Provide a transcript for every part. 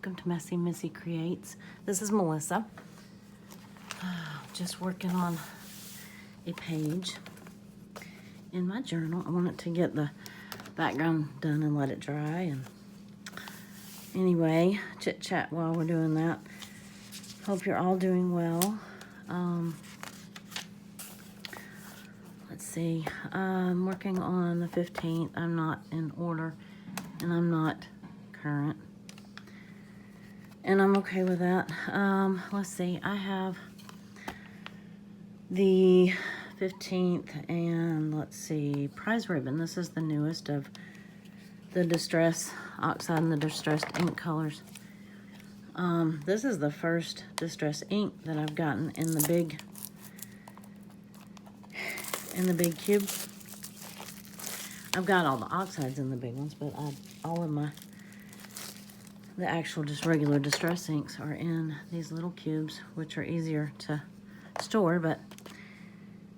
welcome to Messy Missy Creates. This is Melissa. Just working on a page in my journal. I wanted to get the background done and let it dry. And anyway, chit chat while we're doing that. Hope you're all doing well. Let's see. I'm working on the 15th. I'm not in order and I'm not current. And I'm okay with that. Let's see. I have the 15th and let's see, prize ribbon. This is the newest of the Distress Oxide and the Distressed ink colors. This is the first Distress ink that I've gotten in the big cube. I've got all the oxides in the big ones, but all of the actual just regular Distress inks are in these little cubes, which are easier to store. But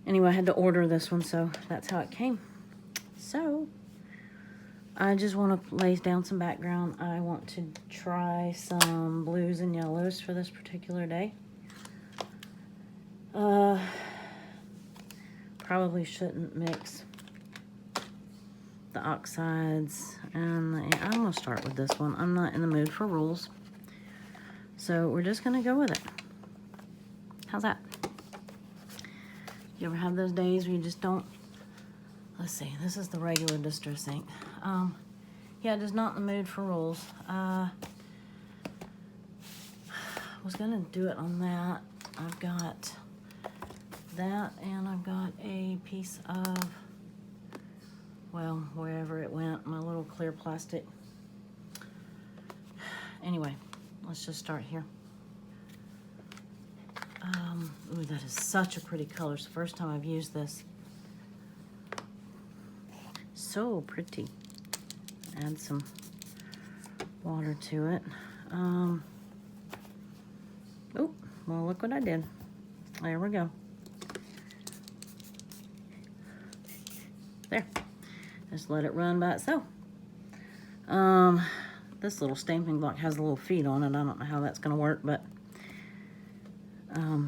anyway, I had to order this one, so that's how it came. So I just want to lay down some background. I want to try some blues and yellows for this particular day. Probably shouldn't mix the oxides and I'm going to start with this one. I'm not in the mood for rules, so we're just going to go with it. How's that? You ever have those days where you just don't? Let's see, this is the regular Distress ink. Yeah, just not in the mood for rules. Was gonna do it on that. I've got that, and I've got a piece of, well, wherever it went, my little clear plastic. Anyway, let's just start here. Ooh, that is such a pretty color. It's the first time I've used this. So pretty. Add some water to it. Oh, well, look what I did. There we go. There. Just let it run by itself. This little stamping block has a little feet on it. I don't know how that's going to work, but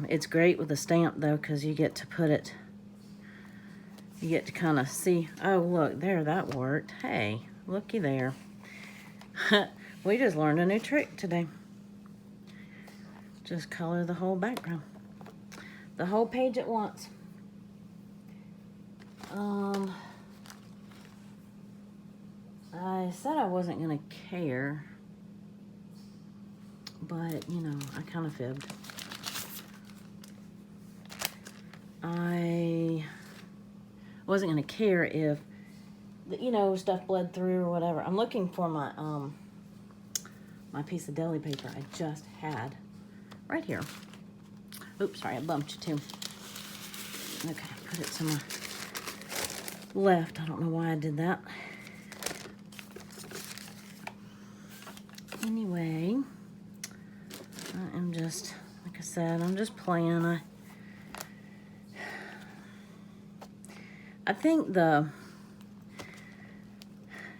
it's great with a stamp, though, because you get to put it, you get to kind of see, oh, look, there, that worked. Hey, looky there. We just learned a new trick today. Just color the whole background. The whole page at once. I said I wasn't going to care, but, you know, I kind of fibbed. I wasn't going to care if, you know, stuff bled through or whatever. I'm looking for my my piece of deli paper I just had right here. Oops, sorry, I bumped you too. Okay, put it to my left. I don't know why I did that. Anyway, I am just, like I said, I'm just playing. I think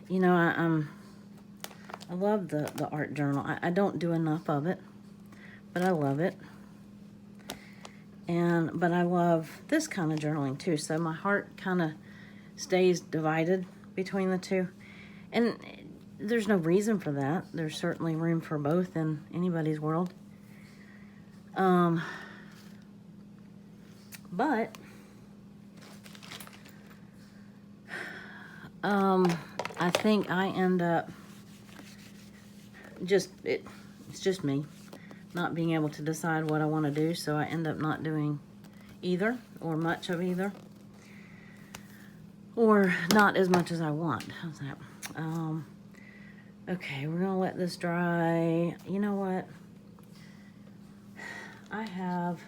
you know, I love the art journal. I don't do enough of it, but I love it. But I love this kind of journaling too. So my heart kind of stays divided between the two. And there's no reason for that. There's certainly room for both in anybody's world. But I think I end up it's just me not being able to decide what I want to do, so I end up not doing either or much of either, or not as much as I want. How's that? Okay, we're gonna let this dry. You know what? I have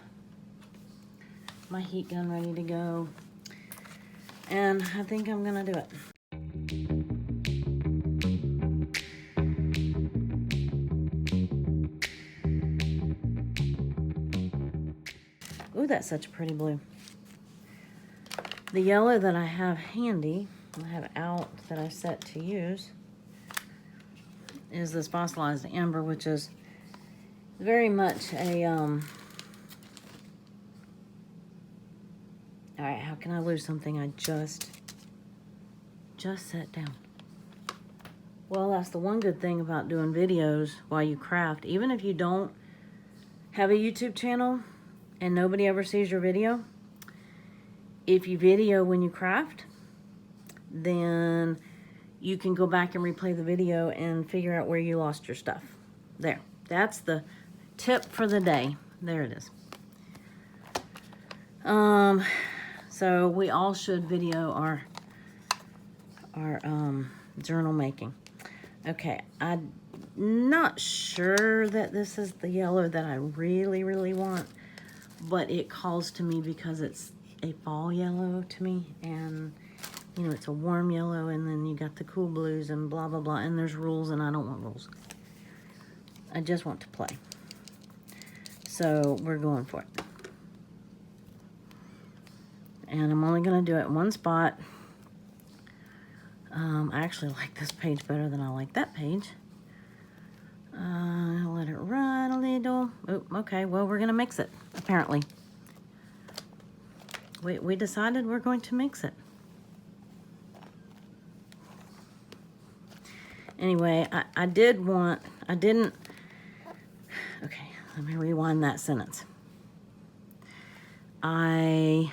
my heat gun ready to go, and I think I'm gonna do it. Ooh, that's such a pretty blue. The yellow that I have handy, I have out that I set to use, is this fossilized amber, which is very much a, all right, how can I lose something I just set down? Well, that's the one good thing about doing videos while you craft. Even if you don't have a YouTube channel and nobody ever sees your video, if you video when you craft, then you can go back and replay the video and figure out where you lost your stuff. There, that's the tip for the day. There it is. So we all should video our journal making. Okay, I'm not sure that this is the yellow that I really, really want, but it calls to me because it's a fall yellow to me, and you know, it's a warm yellow, and then you got the cool blues and blah, blah, blah, and there's rules, and I don't want rules. I just want to play. So we're going for it. And I'm only gonna do it in one spot. I actually like this page better than I like that page. Let it run a little. Oh, okay, well, we're gonna mix it, apparently. We decided we're going to mix it. Anyway, I didn't, okay, let me rewind that sentence. I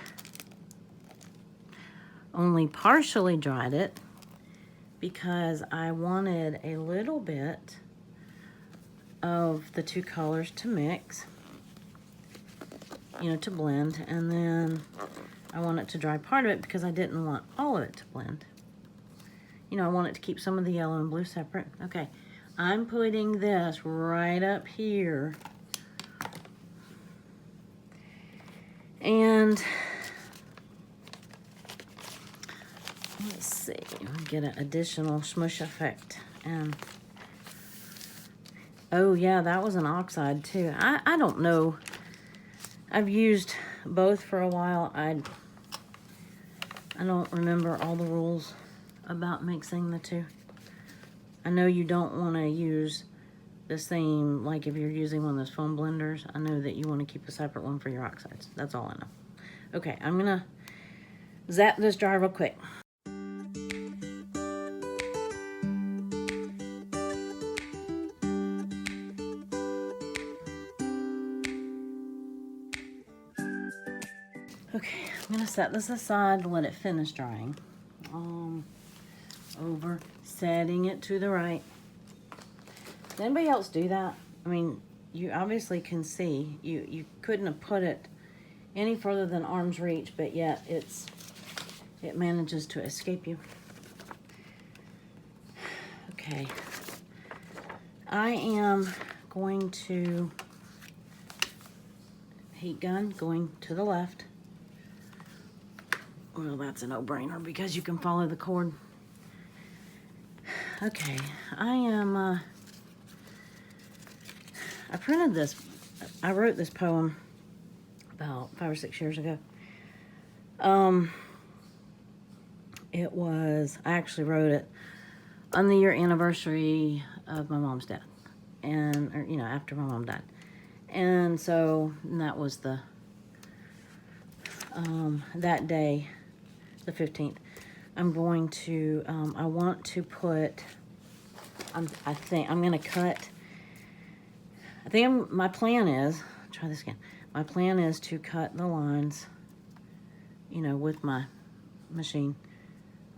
only partially dried it because I wanted a little bit of the two colors to mix, you know, to blend, and then I want it to dry part of it because I didn't want all of it to blend. You know, I want it to keep some of the yellow and blue separate. Okay, I'm putting this right up here. And let's see, I'll get an additional smush effect. And oh yeah, that was an oxide too. I don't know. I've used both for a while. I don't remember all the rules about mixing the two. I know you don't want to use the same, like if you're using one of those foam blenders, I know that you want to keep a separate one for your oxides. That's all I know. Okay, I'm gonna zap this dry real quick. Okay, I'm gonna set this aside to let it finish drying. Over setting it to the right. Does anybody else do that? I mean, you obviously can see you couldn't have put it any further than arm's reach, but yet it manages to escape you. Okay, I am going to heat gun going to the left. Well, that's a no-brainer because you can follow the cord. Okay, I printed this, I wrote this poem about 5 or 6 years ago. It was, I actually wrote it on the year anniversary of my mom's death, and, or, you know, after my mom died. And so that was the, that day, the 15th. I'm going to, I want to put, I think I'm gonna cut, my plan is, try this again. My plan is to cut the lines, you know, with my machine,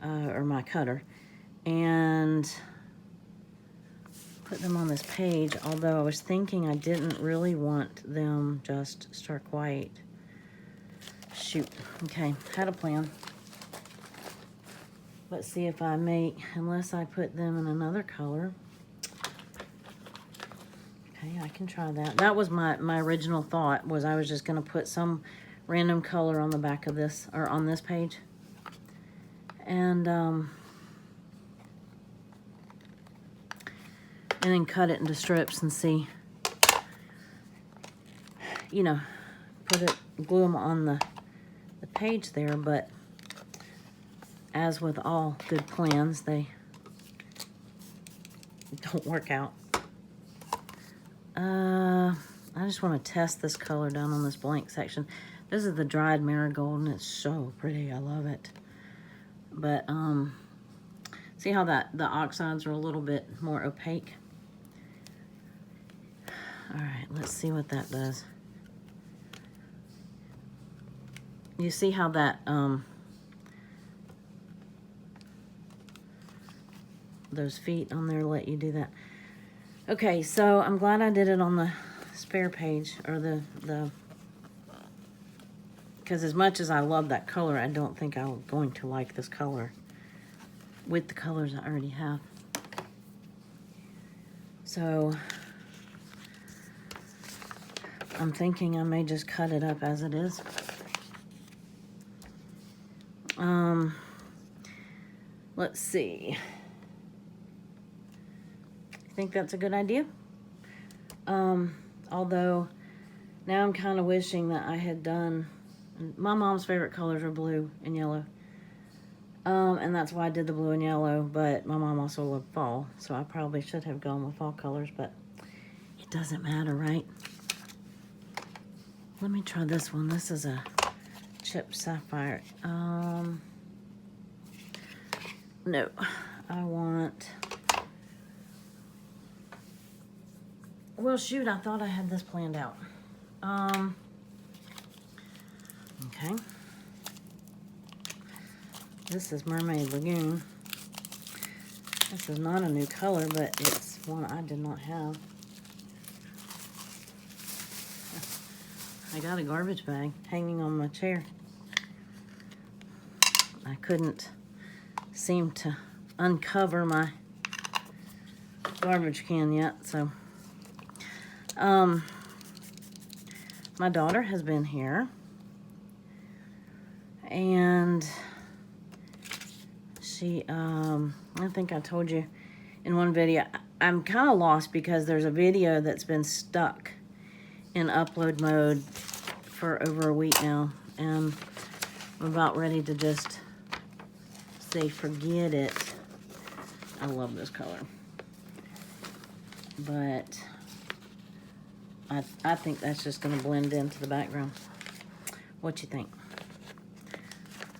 or my cutter, and put them on this page, although I was thinking I didn't really want them just stark white. Shoot, okay, had a plan. Let's see if I make, unless I put them in another color. Okay, I can try that. That was my original thought, was I was just gonna put some random color on the back of this, or on this page. And then cut it into strips and see, you know, glue them on the page there, but as with all good plans, they don't work out. I just want to test this color down on this blank section. This is the dried marigold, and it's so pretty. I love it. But, see how the oxides are a little bit more opaque? All right, let's see what that does. You see how that, those feet on there let you do that. Okay, so I'm glad I did it on the spare page, or because as much as I love that color, I don't think I'm going to like this color with the colors I already have. So I'm thinking I may just cut it up as it is. Let's see. I think that's a good idea. Although now I'm kind of wishing that I had done, my mom's favorite colors are blue and yellow. And that's why I did the blue and yellow, but my mom also loved fall, so I probably should have gone with fall colors, but it doesn't matter, right? Let me try this one. This is a chipped sapphire. No, I want, well, shoot, I thought I had this planned out. Okay. This is Mermaid Lagoon. This is not a new color, but it's one I did not have. I got a garbage bag hanging on my chair. I couldn't seem to uncover my garbage can yet, so. My daughter has been here, and she, I think I told you in one video, I'm kind of lost because there's a video that's been stuck in upload mode for over a week now, and I'm about ready to just say forget it. I love this color, but I think that's just going to blend into the background. What you think?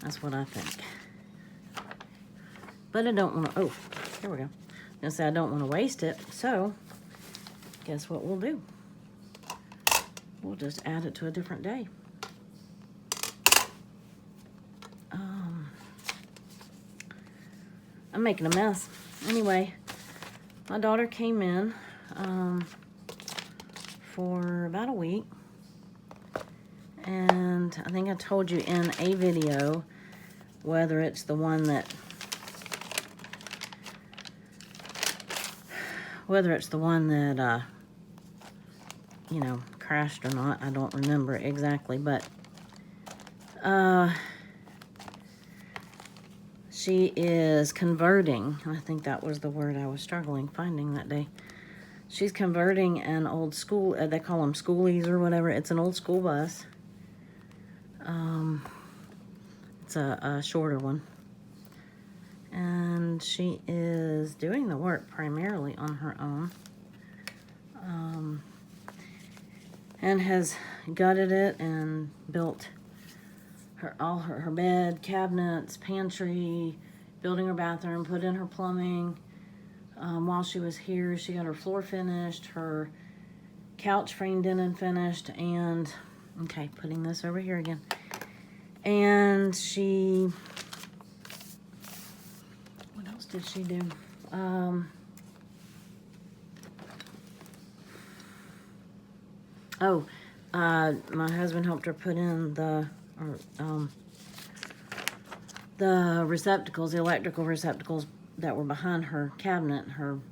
That's what I think. But I don't want to, oh, here we go. I was gonna say I don't want to waste it, so guess what we'll do? We'll just add it to a different day. I'm making a mess. Anyway, my daughter came in for about a week, and I think I told you in a video, whether it's the one that you know, crashed or not, I don't remember exactly, but she is converting. I think that was the word I was struggling finding that day. She's converting an old school, they call them schoolies or whatever. It's an old school bus. It's a shorter one. And she is doing the work primarily on her own. And has gutted it and built her bed, cabinets, pantry, building her bathroom, put in her plumbing. While she was here, she got her floor finished, her couch framed in and finished, and, okay, putting this over here again. And she, what else did she do? My husband helped her put in the receptacles, the electrical receptacles that were behind her cabinet,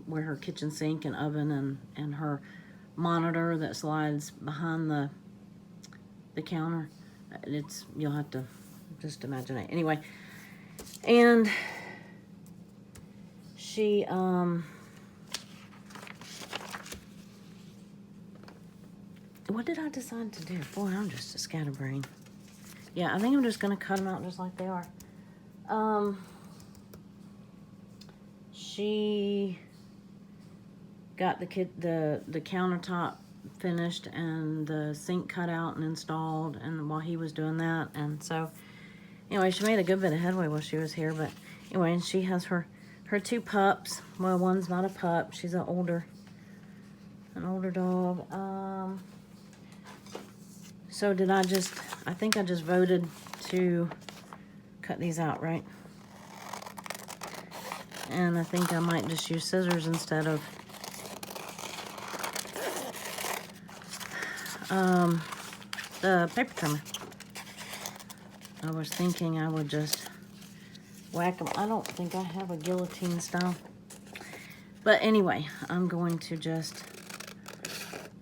where her kitchen sink and oven and her monitor that slides behind the counter. You'll have to just imagine it. Anyway, and she what did I decide to do? Boy, I'm just a scatterbrain. Yeah, I think I'm just gonna cut them out just like they are. She got the countertop finished and the sink cut out and installed, and while he was doing that. And so anyway, she made a good bit of headway while she was here. But anyway, and she has her two pups. Well, one's not a pup, she's an older dog. So did I think I just voted to cut these out, right? And I think I might just use scissors instead of the paper trimmer. I was thinking I would just whack them. I don't think I have a guillotine style. But anyway, I'm going to just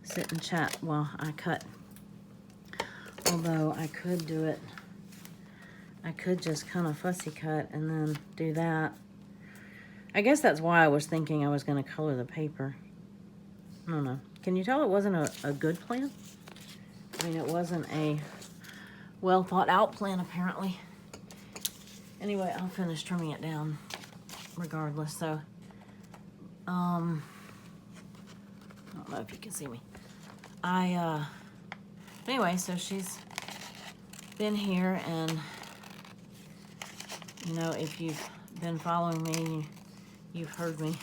sit and chat while I cut. Although I could do it, I could just kind of fussy cut and then do that. I guess that's why I was thinking I was going to color the paper. I don't know. Can you tell it wasn't a good plan? I mean, it wasn't a well thought out plan, apparently. Anyway, I'll finish trimming it down regardless. So, I don't know if you can see me. Anyway, so she's been here, and, you know, if you've been following me, you've heard me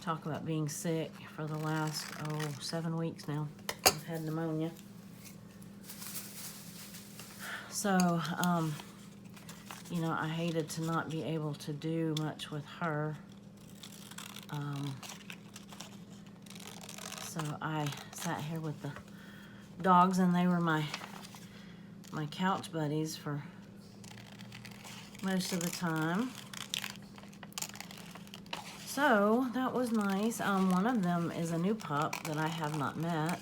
talk about being sick for the last, 7 weeks now. I've had pneumonia. So, you know, I hated to not be able to do much with her. So I sat here with the dogs, and they were my couch buddies for most of the time. So that was nice. One of them is a new pup that I have not met,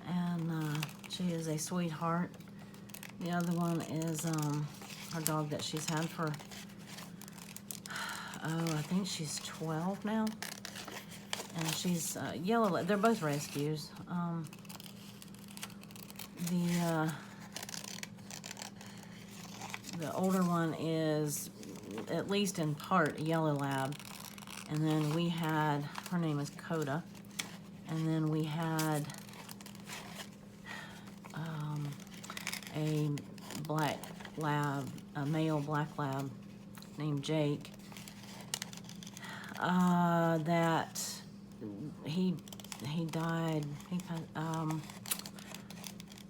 and she is a sweetheart. The other one is her dog that she's had for, I think she's 12 now, and she's yellow. They're both rescues. The older one is, at least in part, a yellow lab. And then we had, her name is Coda. And then we had a black lab, a male black lab named Jake. That he died, a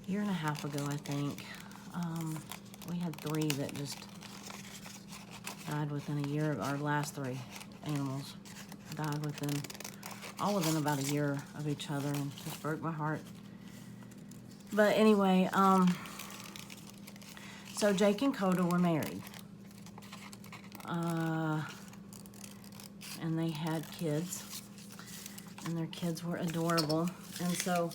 year and a half ago, I think. We had 3 that just died within a year. Our last 3 animals died all within about a year of each other, and just broke my heart. But anyway, so Jake and Coda were married. And they had kids, and their kids were adorable. And so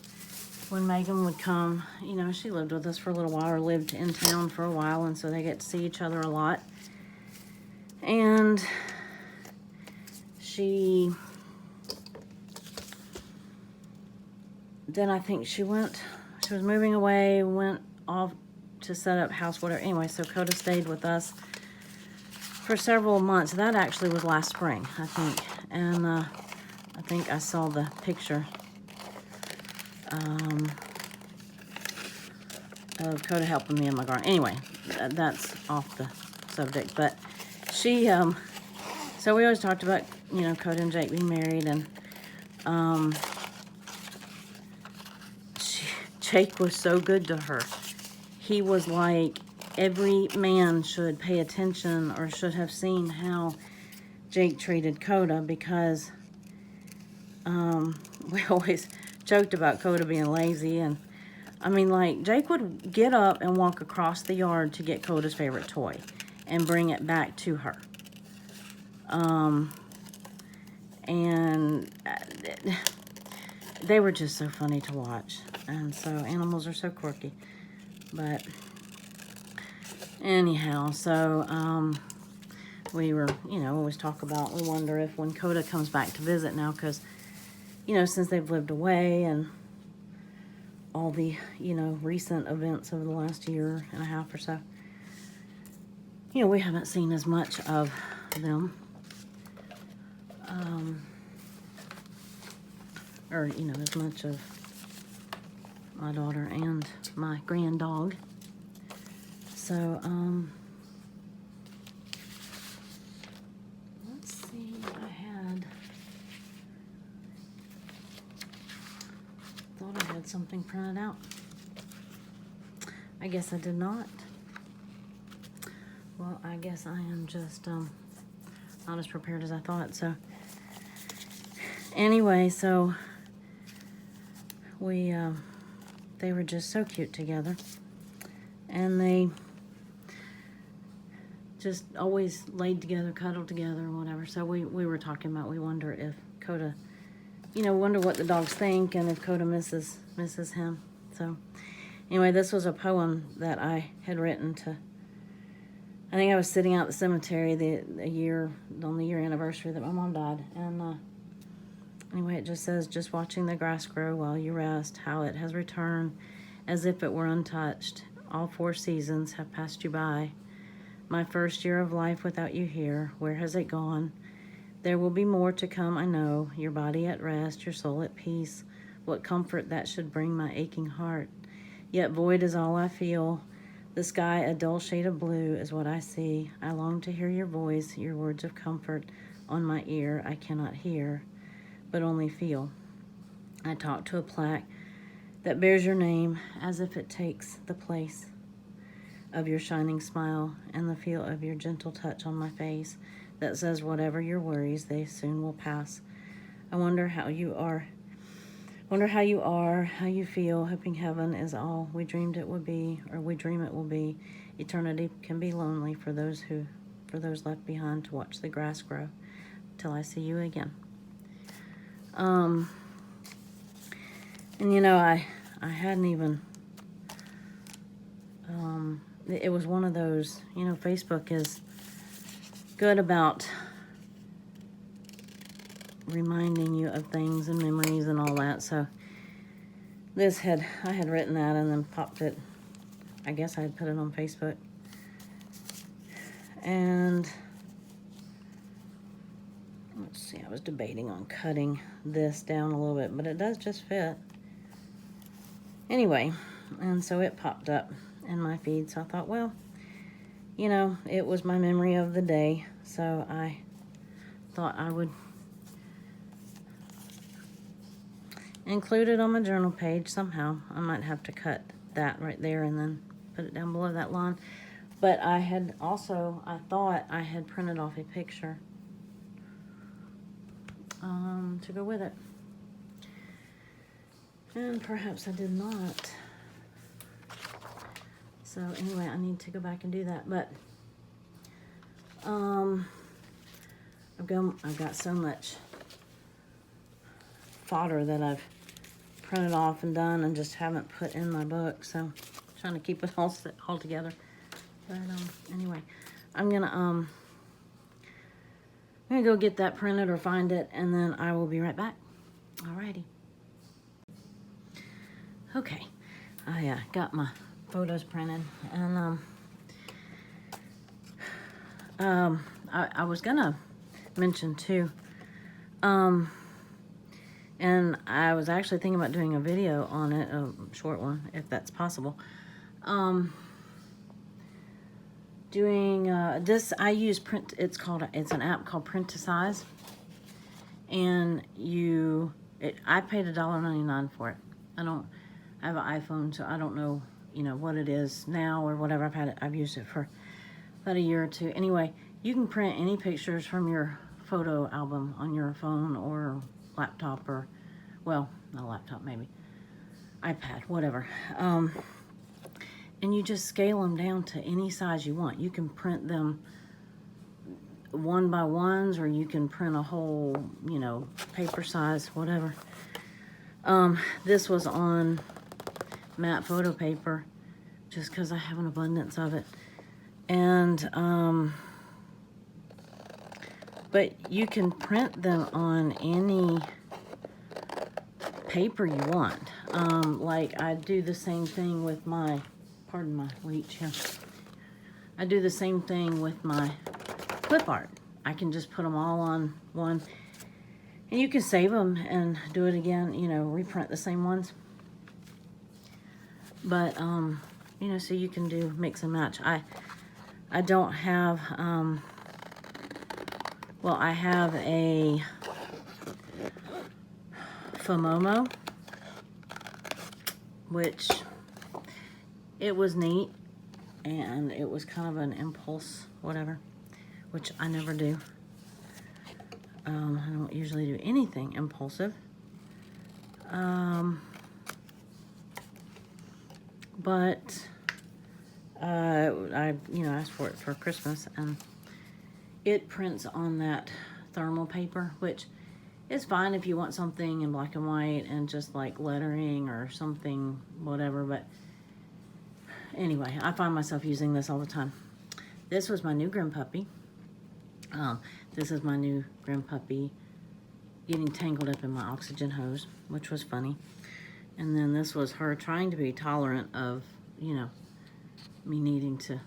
when Megan would come, you know, she lived with us for a little while, or lived in town for a while, and so they get to see each other a lot. And then I think she was moving away, went off to set up house, whatever. Anyway, so Coda stayed with us for several months. That actually was last spring, I think. And I think I saw the picture of Coda helping me in my garden. Anyway, that's off the subject. But she, so we always talked about, you know, Coda and Jake being married, and Jake was so good to her. He was like, every man should pay attention, or should have seen how Jake treated Coda, because we always joked about Coda being lazy. And I mean, like, Jake would get up and walk across the yard to get Coda's favorite toy and bring it back to her. And they were just so funny to watch. And so animals are so quirky. But anyhow, so we were, you know, always talk about, we wonder if when Coda comes back to visit now, because, you know, since they've lived away and all the, you know, recent events over the last year and a half or so, you know, we haven't seen as much of them. or, you know, as much of my daughter and my grand dog. So, let's see, thought I had something printed out. I guess I did not. Well, I guess I am just, not as prepared as I thought, so. Anyway, so they were just so cute together. And they just always laid together, cuddled together, or whatever. So we were talking about, we wonder if Coda, you know, wonder what the dogs think and if Coda misses him. So anyway, this was a poem that I had written to, I think I was sitting out at the cemetery on the year anniversary that my mom died. And anyway, it just says, just watching the grass grow while you rest, how it has returned as if it were untouched. All 4 seasons have passed you by. My first year of life without you here, where has it gone? There will be more to come, I know. Your body at rest, your soul at peace. What comfort that should bring my aching heart. Yet void is all I feel. The sky, a dull shade of blue, is what I see. I long to hear your voice, your words of comfort on my ear. I cannot hear, but only feel. I talk to a plaque that bears your name as if it takes the place of your shining smile and the feel of your gentle touch on my face that says whatever your worries, they soon will pass. I wonder how you are, how you feel, hoping heaven is all we dreamed it would be, or we dream it will be. Eternity can be lonely for those left behind to watch the grass grow till I see you again. And you know, I hadn't even, it was one of those, you know, Facebook is good about reminding you of things and memories and all that. So I had written that and then popped it, I guess I had put it on Facebook. And let's see, I was debating on cutting this down a little bit, but it does just fit. Anyway, and so it popped up in my feed, so I thought, well, you know, it was my memory of the day, so I thought I would include it on my journal page somehow. I might have to cut that right there and then put it down below that line. But I thought I had printed off a picture to go with it. And perhaps I did not. So anyway, I need to go back and do that. But I've got so much fodder that I've printed off and done and just haven't put in my book. So I'm trying to keep it all together. But anyway, I'm gonna go get that printed or find it, and then I will be right back. Alrighty. Okay, I got my photos printed, and I was gonna mention too, and I was actually thinking about doing a video on it, a short one, if that's possible. Doing this, I use print. It's an app called Printicize, and I paid $1.99 for it. I have an iPhone, so I don't know, you know, what it is now or whatever. I've used it for about a year or two. Anyway, you can print any pictures from your photo album on your phone or laptop, or, well, not a laptop, maybe iPad, whatever. And you just scale them down to any size you want. You can print them 1 by 1s, or you can print a whole, you know, paper size, whatever. This was on matte photo paper, just because I have an abundance of it. And, but you can print them on any paper you want. Like I do the same thing with my, pardon my reach here. I do the same thing with my clip art. I can just put them all on one. And you can save them and do it again, you know, reprint the same ones. But, you know, so you can do mix and match. I don't have, well, I have a Fomomo, which it was neat, and it was kind of an impulse, whatever, which I never do. I don't usually do anything impulsive. But I, you know, asked for it for Christmas, and it prints on that thermal paper, which is fine if you want something in black and white and just like lettering or something, whatever. But anyway, I find myself using this all the time. This was my new Grandpuppy. This is my new Grandpuppy getting tangled up in my oxygen hose, which was funny. And then this was her trying to be tolerant of, you know, me needing to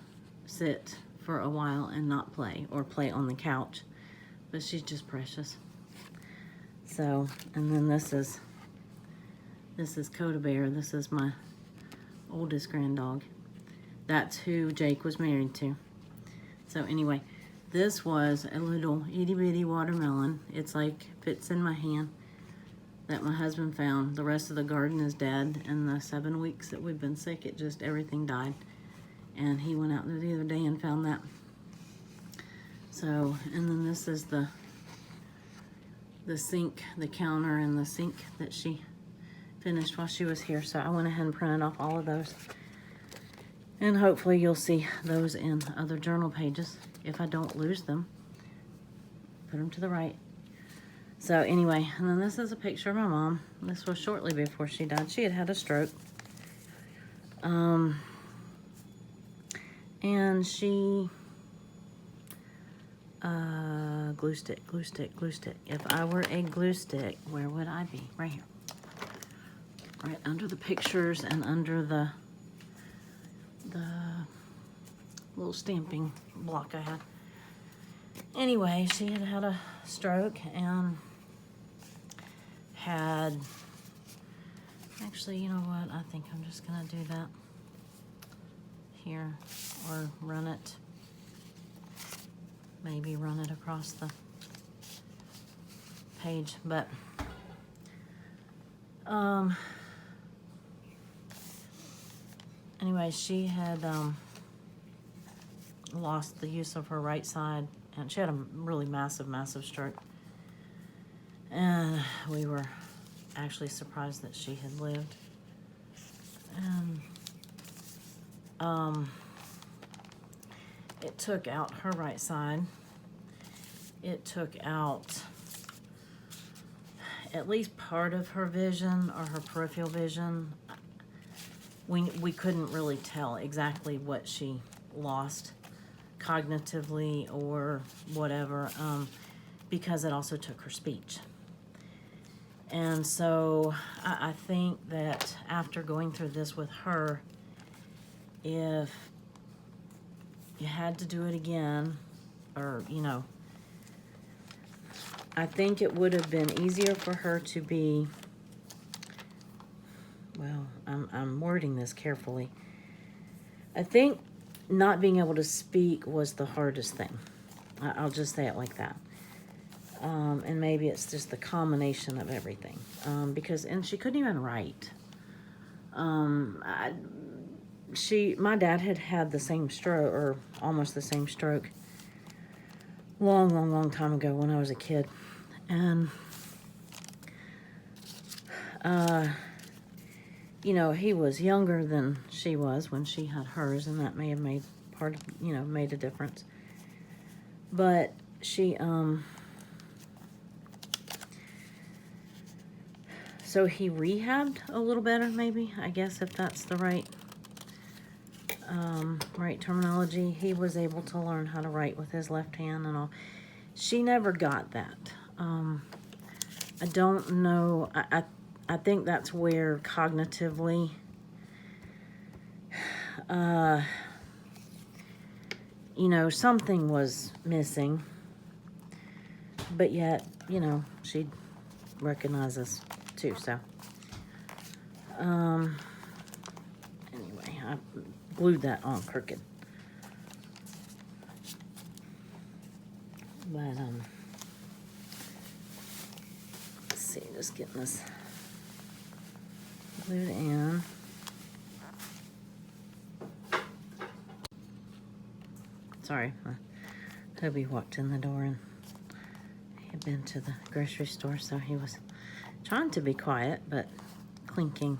sit for a while and not play, or play on the couch. But she's just precious. So, and then this is Coda Bear. This is my oldest granddog. That's who Jake was married to. So anyway, this was a little itty bitty watermelon. It's like fits in my hand, that my husband found. The rest of the garden is dead. In the 7 weeks that we've been sick, it just, everything died. And he went out there the other day and found that. So, and then this is the sink, the counter and the sink that she finished while she was here. So I went ahead and printed off all of those. And hopefully you'll see those in other journal pages if I don't lose them. Put them to the right. So anyway, and then this is a picture of my mom. This was shortly before she died. She had had a stroke. And she, glue stick, glue stick, glue stick. If I were a glue stick, where would I be? Right here. Right under the pictures and under the little stamping block I had. Anyway, she had had a stroke and had, actually, you know what? I think I'm just gonna do that here, or run it, maybe run it across the page. But anyway, she had lost the use of her right side, and she had a really massive stroke, and we were actually surprised that she had lived. And it took out her right side. It took out at least part of her vision, or her peripheral vision. We couldn't really tell exactly what she lost cognitively or whatever, because it also took her speech. And so I think that after going through this with her, if you had to do it again, or, you know, I think it would have been easier for her to be, well, I'm wording this carefully. I think not being able to speak was the hardest thing. I'll just say it like that. And maybe it's just the combination of everything. Because, and she couldn't even write. My dad had had the same stroke, or almost the same stroke, long time ago when I was a kid. And, you know, he was younger than she was when she had hers, and that may have made part of, you know, made a difference. But she, so he rehabbed a little better, maybe, I guess, if that's the right terminology. He was able to learn how to write with his left hand and all. She never got that. I don't know. I think that's where cognitively, you know, something was missing. But yet, you know, she'd recognize us too, so. Anyway, I glued that on crooked. But, let's see, just getting this glued in. Sorry, Toby walked in the door and he had been to the grocery store, so he was trying to be quiet, but clinking,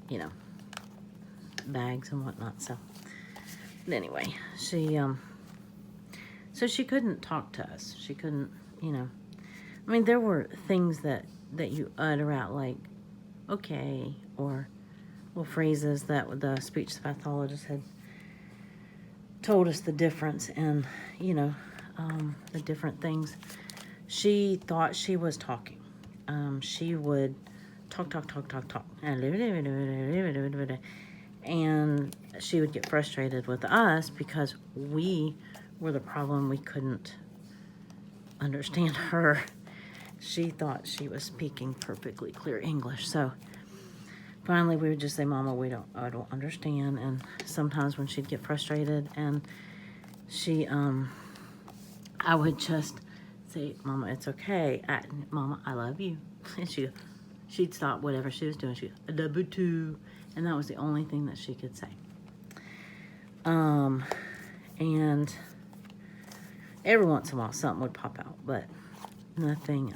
you know, bags and whatnot, so. But anyway, so she couldn't talk to us. She couldn't, you know. I mean, there were things that you utter out like, okay, or little phrases that the speech pathologist had told us the difference in, you know, the different things. She thought she was talking. She would talk. And she would get frustrated with us because we were the problem. We couldn't understand her. She thought she was speaking perfectly clear English. So finally we would just say, Mama, I don't understand. And sometimes when she'd get frustrated and I would just say, Mama, it's okay. Mama, I love you. And she'd stop whatever she was doing. She'd, I love you too. And that was the only thing that she could say. And every once in a while something would pop out, but nothing,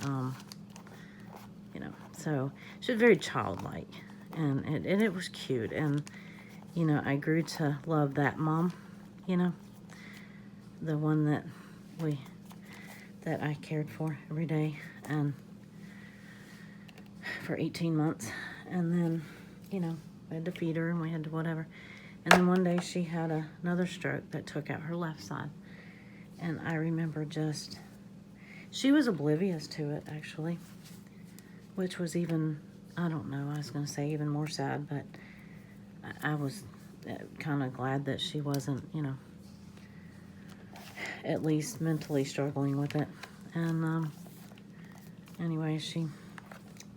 you know, so she was very childlike, and it was cute. And, you know, I grew to love that mom, you know, the one that I cared for every day and for 18 months. And then, you know, we had to feed her and we had to whatever. And then one day she had another stroke that took out her left side. And I remember she was oblivious to it, actually, which was even, I don't know, I was going to say even more sad, but I was kind of glad that she wasn't, you know, at least mentally struggling with it. And anyway, she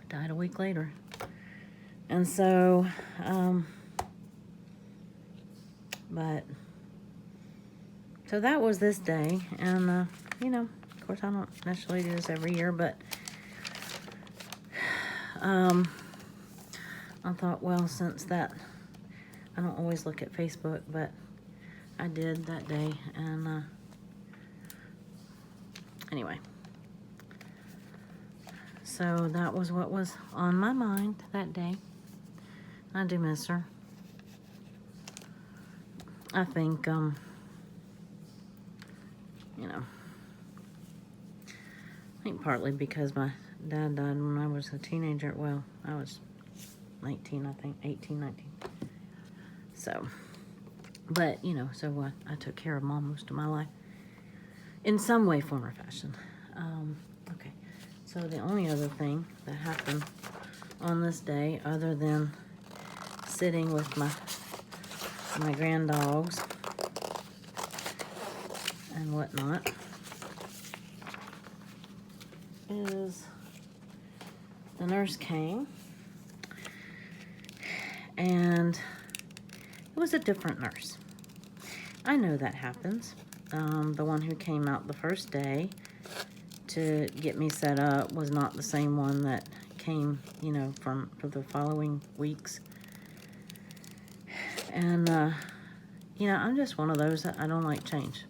died a week later. And so, so that was this day. And, you know, of course, I don't necessarily do this every year, but I thought, well, since that, I don't always look at Facebook, but I did that day. And anyway, so that was what was on my mind that day. I do miss her. I think, you know, I think partly because my dad died when I was a teenager. Well, I was 19, I think, 18, 19. So, but, you know, so I took care of Mom most of my life in some way, form, or fashion. Okay, so the only other thing that happened on this day, other than sitting with my grand dogs and whatnot, is the nurse came, and it was a different nurse. I know that happens. The one who came out the first day to get me set up was not the same one that came, you know, for the following weeks. And, you know, I'm just one of those that I don't like change.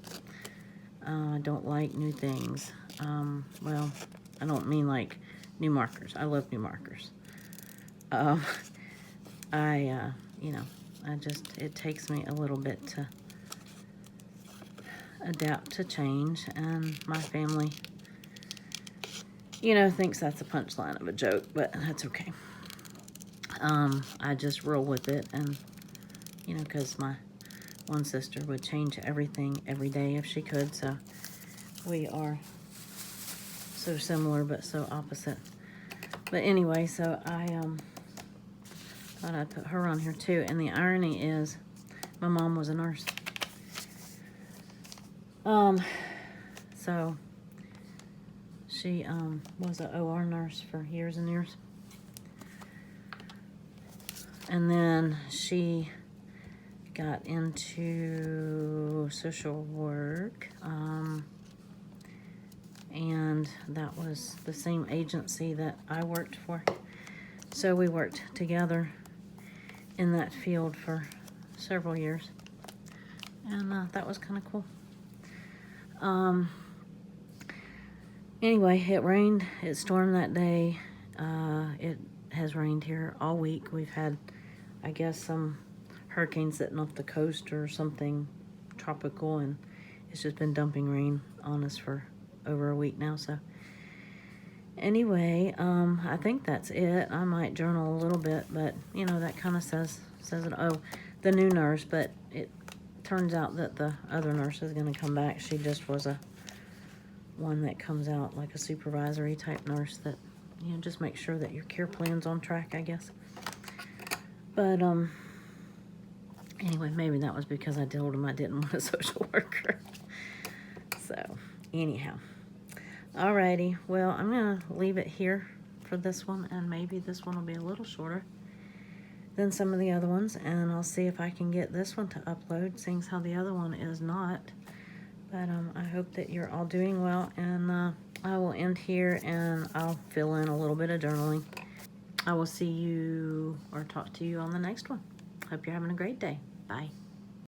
I don't like new things. Well, I don't mean like new markers. I love new markers. You know, it takes me a little bit to adapt to change, and my family, you know, thinks that's a punchline of a joke, but that's okay. I just roll with it, and, you know, because my one sister would change everything every day if she could, so we are so similar but so opposite. But anyway, so I thought I'd put her on here too, and the irony is my mom was a nurse. So She was an OR nurse for years and years. And then she got into social work. And that was the same agency that I worked for. So we worked together in that field for several years. And that was kind of cool. Anyway, it rained. It stormed that day. It has rained here all week. We've had, I guess, some hurricanes sitting off the coast or something tropical, and it's just been dumping rain on us for over a week now. So anyway, I think that's it. I might journal a little bit, but you know, that kind of says it. Oh, the new nurse, but it turns out that the other nurse is going to come back. She just was one that comes out like a supervisory type nurse that, you know, just make sure that your care plan's on track, I guess. But anyway, maybe that was because I told him I didn't want a social worker. So anyhow, alrighty, well, I'm gonna leave it here for this one, and maybe this one will be a little shorter than some of the other ones, and I'll see if I can get this one to upload, seeing how the other one is not. But I hope that you're all doing well, and I will end here, and I'll fill in a little bit of journaling. I will see you or talk to you on the next one. Hope you're having a great day. Bye.